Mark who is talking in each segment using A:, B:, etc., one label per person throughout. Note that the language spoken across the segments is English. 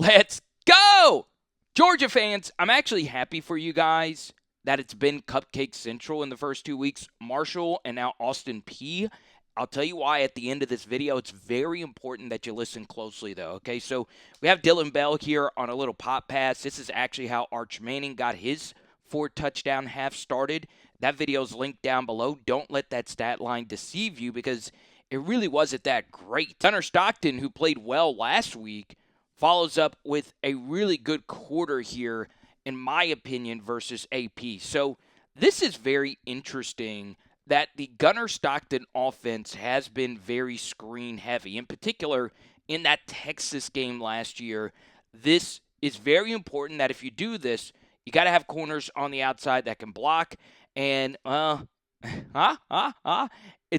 A: Let's go! Georgia fans, I'm actually happy for you guys that it's been Cupcake Central in the first 2 weeks. Marshall and now Austin Peay. I'll tell you why at the end of this video. It's very important that you listen closely, though, okay? So we have Dylan Bell here on a little pop pass. This is actually how Arch Manning got his 4-touchdown half started. That video is linked down below. Don't let that stat line deceive you because it really wasn't that great. Gunner Stockton, who played well last week, follows up with a really good quarter here, in my opinion, versus AP. So this is very interesting that the Gunner Stockton offense has been very screen heavy. In particular, in that Texas game last year, this is very important that if you do this, you got to have corners on the outside that can block. And, it's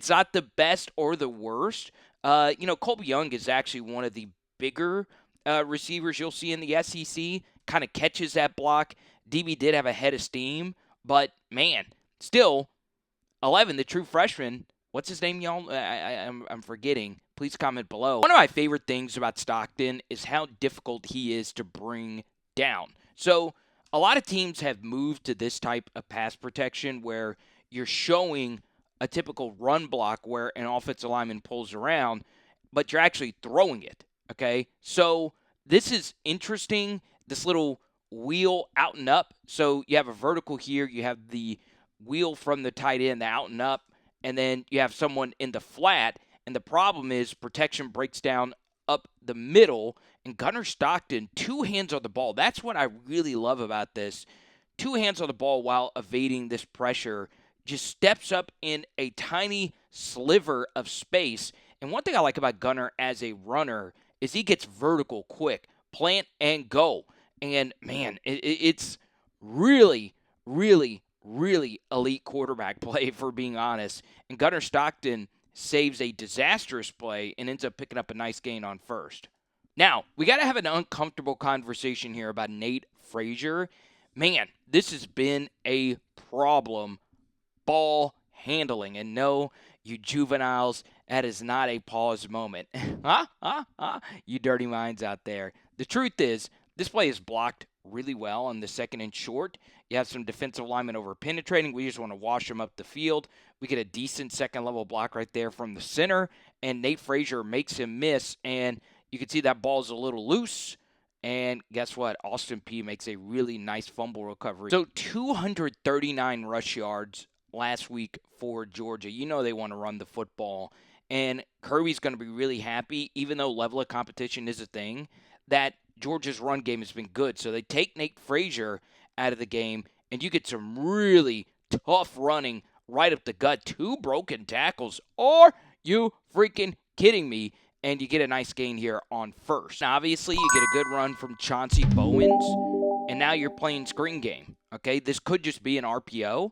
A: not the best or the worst. Colby Young is actually one of the bigger receivers you'll see in the SEC, kind of catches that block. DB did have a head of steam, but man, still 11, the true freshman. What's his name, y'all? I'm forgetting. Please comment below. One of my favorite things about Stockton is how difficult he is to bring down. So a lot of teams have moved to this type of pass protection where you're showing a typical run block where an offensive lineman pulls around, but you're actually throwing it. Okay, so this is interesting, this little wheel out and up. So you have a vertical here, you have the wheel from the tight end, the out and up, and then you have someone in the flat. And the problem is protection breaks down up the middle, and Gunner Stockton, 2 hands on the ball. That's what I really love about this. 2 hands on the ball while evading this pressure, just steps up in a tiny sliver of space. And one thing I like about Gunner as a runner is he gets vertical quick, plant and go. And, man, it's really, really, really elite quarterback play, for being honest. And Gunner Stockton saves a disastrous play and ends up picking up a nice gain on first. Now, we got to have an uncomfortable conversation here about Nate Frazier. Man, this has been a problem, ball handling. And no, you juveniles, that is not a pause moment. You dirty minds out there. The truth is, this play is blocked really well on the second and short. You have some defensive linemen over penetrating. We just want to wash them up the field. We get a decent second-level block right there from the center, and Nate Frazier makes him miss, and you can see that ball's a little loose. And guess what? Austin Peay makes a really nice fumble recovery. So 239 rush yards last week for Georgia. You know they want to run the football. And Kirby's going to be really happy, even though level of competition is a thing, that Georgia's run game has been good. So they take Nate Frazier out of the game, and you get some really tough running right up the gut. 2 broken tackles. Are you freaking kidding me? And you get a nice gain here on first. Now, obviously, you get a good run from Chauncey Bowens, and now you're playing screen game. Okay, this could just be an RPO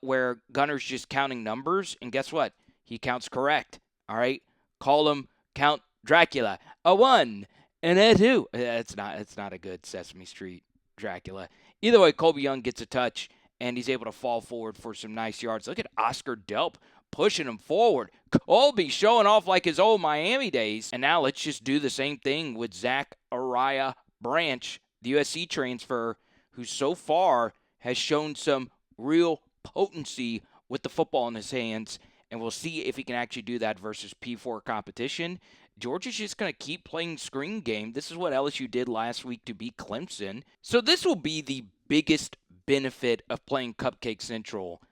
A: where Gunner's just counting numbers, and guess what? He counts correct. All right, call him Count Dracula. A 1 and a 2. It's not a good Sesame Street Dracula. Either way, Colby Young gets a touch, and he's able to fall forward for some nice yards. Look at Oscar Delp pushing him forward. Colby showing off like his old Miami days. And now let's just do the same thing with Zachariah Branch, the USC transfer, who so far has shown some real potency with the football in his hands. And we'll see if he can actually do that versus P4 competition. Georgia's just going to keep playing screen game. This is what LSU did last week to beat Clemson. So this will be the biggest benefit of playing Cupcake Central.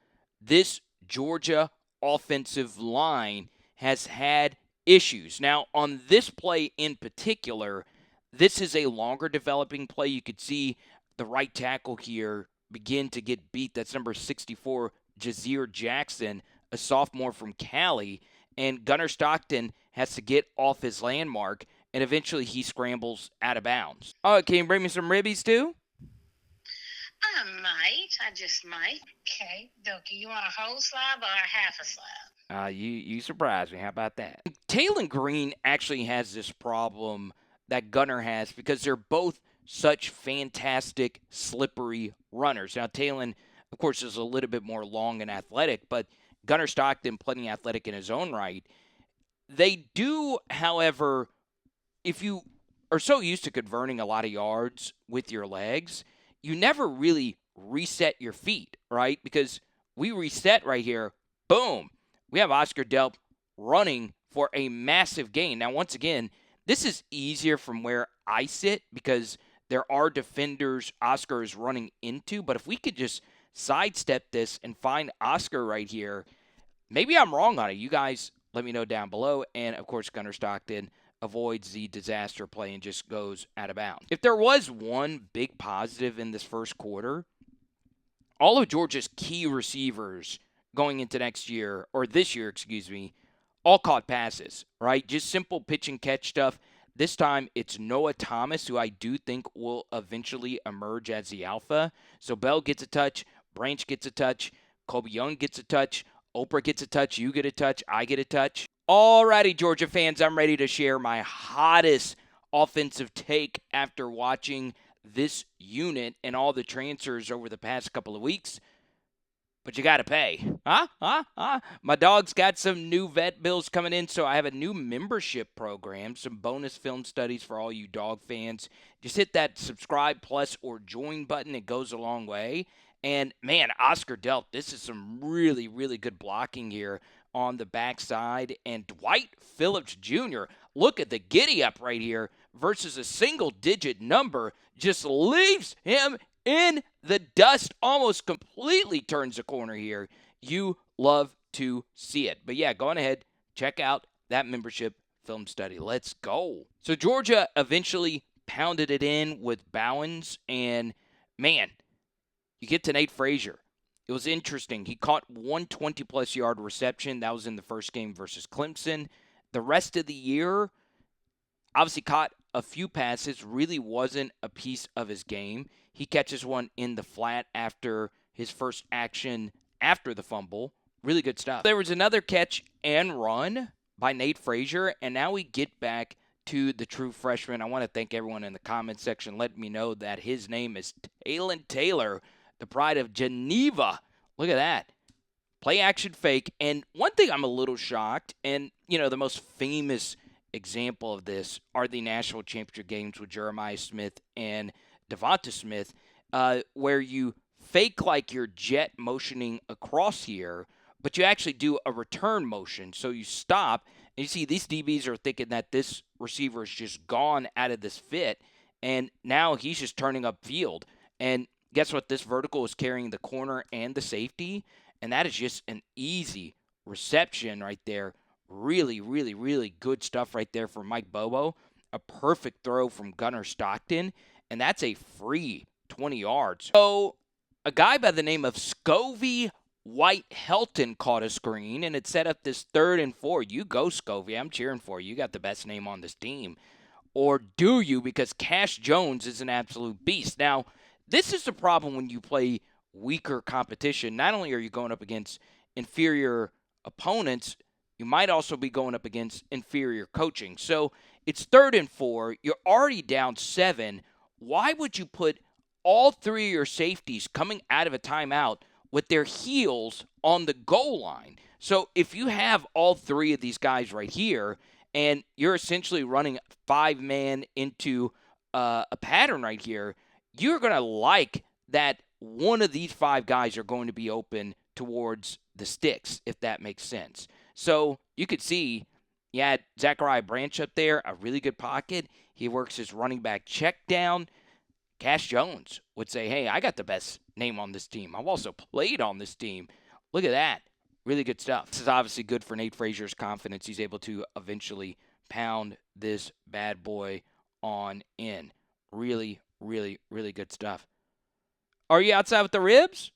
A: This Georgia offensive line has had issues. Now, on this play in particular, this is a longer developing play. You could see the right tackle here begin to get beat. That's number 64, Jazeer Jackson, a sophomore from Cali. And Gunner Stockton has to get off his landmark, and eventually he scrambles out of bounds. Oh, can you bring me some ribbies too?
B: I just might. Okay, Dokie, you want a whole slab or a half a slab?
A: You surprised me. How about that? Taylon Green actually has this problem that Gunner has because they're both such fantastic, slippery runners. Now, Taylon, of course, is a little bit more long and athletic, but Gunner Stockton, plenty athletic in his own right. They do, however, if you are so used to converting a lot of yards with your legs, you never really reset your feet, right? Because we reset right here, boom. We have Oscar Delp running for a massive gain. Now, once again, this is easier from where I sit because there are defenders Oscar is running into. But if we could just sidestep this and find Oscar right here, maybe I'm wrong on it. You guys let me know down below. And, of course, Gunner Stockton avoids the disaster play and just goes out of bounds. If there was one big positive in this first quarter, all of Georgia's key receivers going into next year, or this year, excuse me, all caught passes, right? Just simple pitch and catch stuff. This time it's Noah Thomas, who I do think will eventually emerge as the alpha. So Bell gets a touch, Branch gets a touch, Colby Young gets a touch, Oprah gets a touch, you get a touch, I get a touch. Alrighty, Georgia fans, I'm ready to share my hottest offensive take after watching this unit and all the transfers over the past couple of weeks. But you got to pay. My dog's got some new vet bills coming in, so I have a new membership program, some bonus film studies for all you dog fans. Just hit that subscribe plus or join button. It goes a long way. And, man, Oscar Delp, this is some really, really good blocking here on the backside. And Dwight Phillips Jr., look at the giddy up right here versus a single-digit number. Just leaves him in the dust, almost completely turns the corner here. You love to see it. But yeah, go on ahead, check out that membership film study. Let's go. So Georgia eventually pounded it in with Bowens, and man, you get to Nate Frazier. It was interesting. He caught 120-plus yard reception. That was in the first game versus Clemson. The rest of the year, obviously caught a few passes, really wasn't a piece of his game. He catches one in the flat after his first action after the fumble. Really good stuff. There was another catch and run by Nate Frazier, and now we get back to the true freshman. I want to thank everyone in the comment section letting me know that his name is Talon Taylor, the pride of Geneva. Look at that. Play action fake. And one thing I'm a little shocked, and, you know, the most famous example of this are the national championship games with Jeremiah Smith and Devonta Smith, where you fake like you're jet motioning across here, but you actually do a return motion. So you stop, and you see these DBs are thinking that this receiver is just gone out of this fit, and now he's just turning upfield. And guess what? This vertical is carrying the corner and the safety, and that is just an easy reception right there. Really, really, really good stuff right there from Mike Bobo. A perfect throw from Gunner Stockton, and that's a free 20 yards. So a guy by the name of Scovey White Helton caught a screen, and it set up this 3rd and 4. You go, Scovey. I'm cheering for you. You got the best name on this team. Or do you? Because Cash Jones is an absolute beast. Now, this is the problem when you play weaker competition. Not only are you going up against inferior opponents, you might also be going up against inferior coaching. So it's 3rd and 4. You're already down 7. Why would you put all 3 of your safeties coming out of a timeout with their heels on the goal line? So if you have all 3 of these guys right here, and you're essentially running 5-man into a pattern right here, you're going to like that one of these 5 guys are going to be open towards the sticks, if that makes sense. So you could see you had Zachariah Branch up there, a really good pocket. He works his running back check down. Cash Jones would say, hey, I got the best name on this team. I've also played on this team. Look at that. Really good stuff. This is obviously good for Nate Frazier's confidence. He's able to eventually pound this bad boy on in. Really, really, really good stuff. Are you outside with the ribs?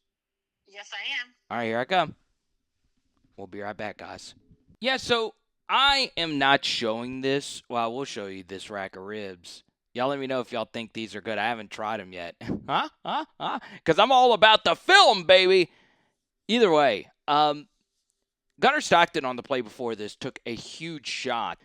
B: Yes, I am.
A: All right, here I come. We'll be right back, guys. Yeah, so I am not showing this. Well, we'll show you this rack of ribs. Y'all let me know if y'all think these are good. I haven't tried them yet. Because I'm all about the film, baby. Either way, Gunner Stockton on the play before this took a huge shot.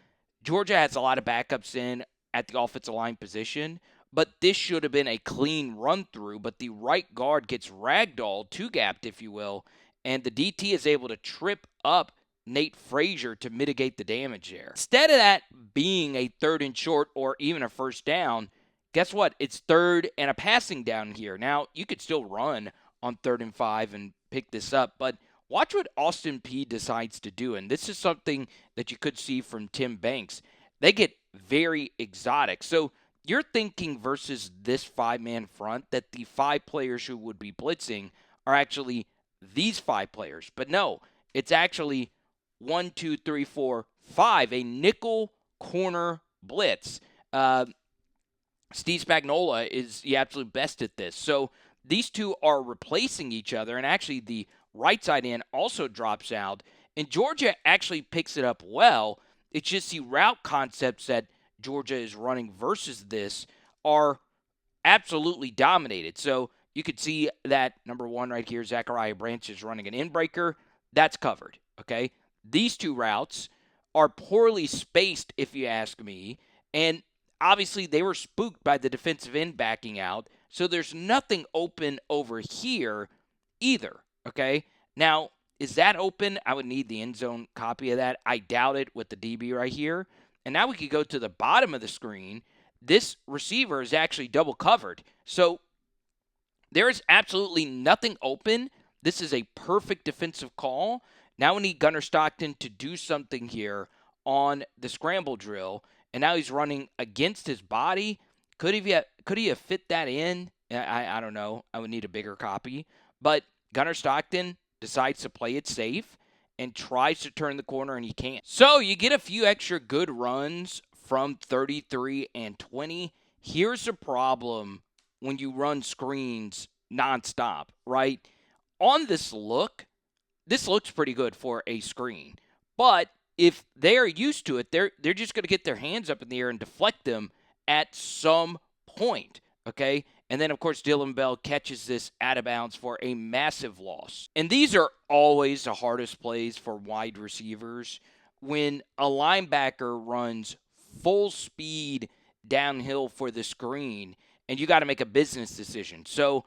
A: Georgia has a lot of backups in at the offensive line position, but this should have been a clean run-through, but the right guard gets ragdolled, two-gapped, if you will, and the DT is able to trip up Nate Frazier to mitigate the damage there. Instead of that being a 3rd and short or even a 1st down, guess what? It's 3rd and a passing down here. Now, you could still run on 3rd and 5 and pick this up, but watch what Austin Peay decides to do. And this is something that you could see from Tim Banks. They get very exotic. So you're thinking versus this 5-man front that the 5 players who would be blitzing are actually these 5 players. But no, it's actually 1, 2, 3, 4, 5, a nickel corner blitz. Steve Spagnuolo is the absolute best at this. So these two are replacing each other, and actually the right side end also drops out, and Georgia actually picks it up well. It's just the route concepts that Georgia is running versus this are absolutely dominated. So you could see that number 1 right here, Zachariah Branch is running an in-breaker. That's covered, okay? These 2 routes are poorly spaced, if you ask me, and obviously they were spooked by the defensive end backing out, so there's nothing open over here either, okay? Now, is that open? I would need the end zone copy of that. I doubt it with the DB right here. And now we could go to the bottom of the screen. This receiver is actually double covered. So there is absolutely nothing open. This is a perfect defensive call. Now we need Gunner Stockton to do something here on the scramble drill. And now he's running against his body. Could he have fit that in? I don't know. I would need a bigger copy. But Gunner Stockton decides to play it safe and tries to turn the corner, and he can't. So you get a few extra good runs from 33 and 20. Here's the problem when you run screens nonstop, right? On this looks pretty good for a screen. But if they're used to it, they're just going to get their hands up in the air and deflect them at some point, okay? And then, of course, Dylan Bell catches this out of bounds for a massive loss. And these are always the hardest plays for wide receivers. When a linebacker runs full speed downhill for the screen, and you got to make a business decision. So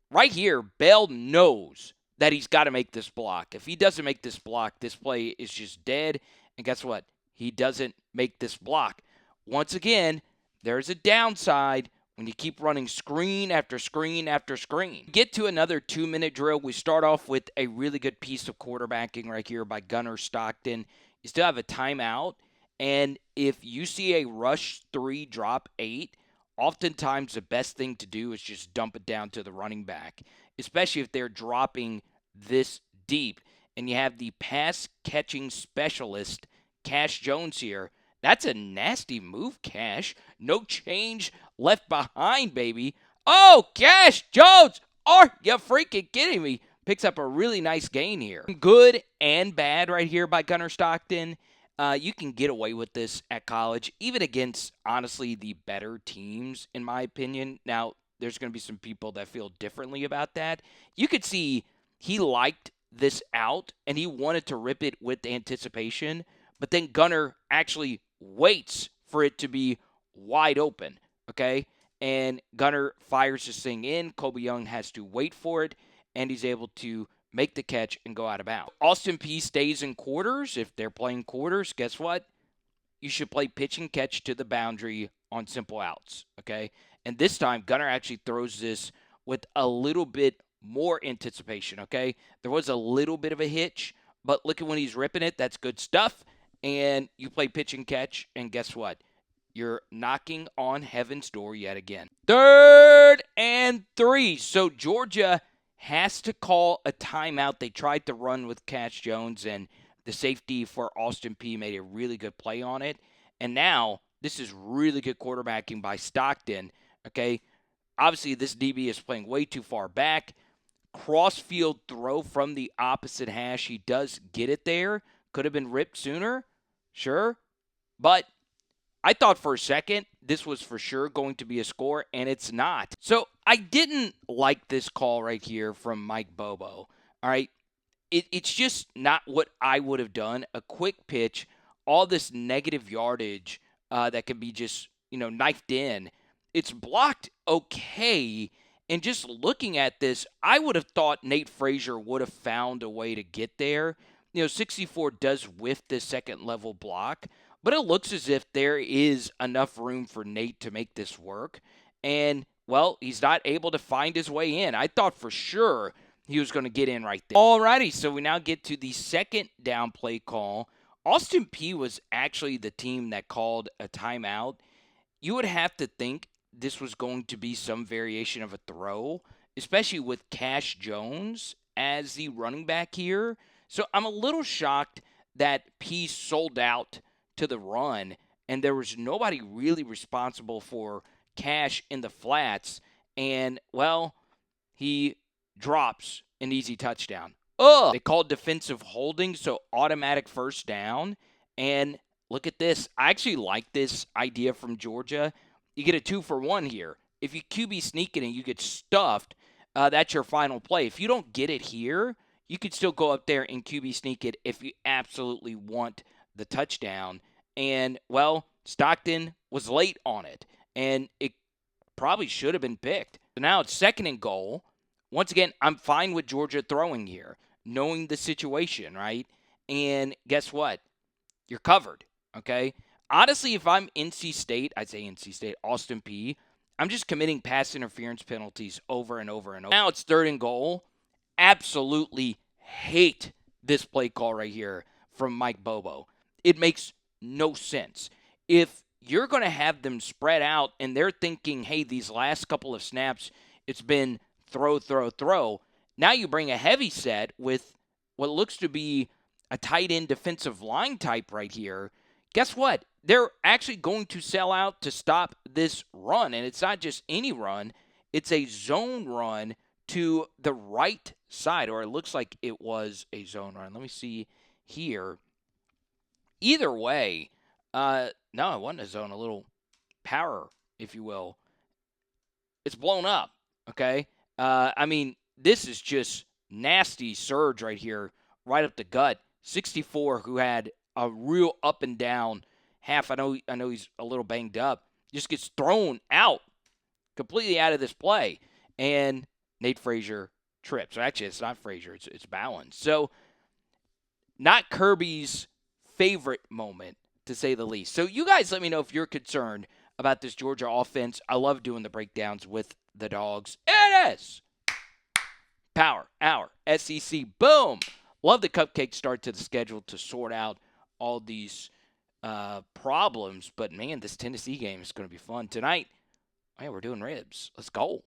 A: right here, Bell knows that he's got to make this block. If he doesn't make this block, this play is just dead. And guess what? He doesn't make this block. Once again, there's a downside when you keep running screen after screen after screen. Get to another 2-minute drill. We start off with a really good piece of quarterbacking right here by Gunner Stockton. You still have a timeout. And if you see a rush 3, drop 8, oftentimes the best thing to do is just dump it down to the running back, especially if they're dropping this deep. And you have the pass-catching specialist, Cash Jones here. That's a nasty move, Cash. No change left behind, baby. Oh, Cash Jones! Are you freaking kidding me? Picks up a really nice gain here. Good and bad right here by Gunner Stockton. You can get away with this at college, even against, honestly, the better teams, in my opinion. Now, there's going to be some people that feel differently about that. You could see he liked this out, and he wanted to rip it with anticipation, but then Gunner actually waits for it to be wide open, okay? And Gunner fires this thing in. Colby Young has to wait for it, and he's able to make the catch and go out of bounds. Austin Peay stays in quarters. If they're playing quarters, guess what? You should play pitch and catch to the boundary on simple outs, okay? And this time, Gunner actually throws this with a little bit more anticipation, okay? There was a little bit of a hitch, but look at when he's ripping it. That's good stuff. And you play pitch and catch, and guess what? You're knocking on heaven's door yet again. 3rd and 3. So Georgia has to call a timeout. They tried to run with Cash Jones, and the safety for Austin Peay made a really good play on it. And now this is really good quarterbacking by Stockton, okay? Obviously, this DB is playing way too far back. Cross-field throw from the opposite hash. He does get it there. Could have been ripped sooner, sure. But I thought for a second this was for sure going to be a score, and it's not. So I didn't like this call right here from Mike Bobo. All right, it's just not what I would have done. A quick pitch, all this negative yardage that can be just, knifed in. It's blocked okay. And just looking at this, I would have thought Nate Frazier would have found a way to get there. 64 does whiff the second level block, but it looks as if there is enough room for Nate to make this work. And, well, he's not able to find his way in. I thought for sure he was going to get in right there. Alrighty, so we now get to the second down play call. Austin Peay was actually the team that called a timeout. You would have to think this was going to be some variation of a throw, especially with Cash Jones as the running back here. So I'm a little shocked that Peay sold out to the run and there was nobody really responsible for Cash in the flats. And, well, he drops an easy touchdown. They called defensive holding, so automatic first down. And look at this. I actually like this idea from Georgia. You get a 2-for-1 here. If you QB sneak it and you get stuffed, that's your final play. If you don't get it here, you could still go up there and QB sneak it if you absolutely want the touchdown. And, well, Stockton was late on it, and it probably should have been picked. So now it's second and goal. Once again, I'm fine with Georgia throwing here, knowing the situation, right? And guess what? You're covered, okay? Honestly, if I'm NC State, I'd say NC State, Austin Peay, I'm just committing pass interference penalties over and over and over. Now it's third and goal. Absolutely hate this play call right here from Mike Bobo. It makes no sense. If you're going to have them spread out and they're thinking, hey, these last couple of snaps, it's been throw, throw, throw. Now you bring a heavy set with what looks to be a tight end defensive line type right here. Guess what? They're actually going to sell out to stop this run. And it's not just any run, it's a zone run to the right side, or it looks like it was a zone run. Let me see here. Either way, no, it wasn't a zone, a little power, if you will. It's blown up, okay? I mean, this is just nasty surge right here, right up the gut. 64, who had a real up and down half. I know he's a little banged up. Just gets thrown out, completely out of this play, and Nate Frazier trips. Actually, it's not Frazier. It's Bowen. So, not Kirby's favorite moment, to say the least. So, you guys let me know if you're concerned about this Georgia offense. I love doing the breakdowns with the dogs. It is Power Hour SEC. Boom. Love the cupcake start to the schedule to sort out all these problems. But, man, this Tennessee game is going to be fun. Tonight, yeah, we're doing ribs. Let's go.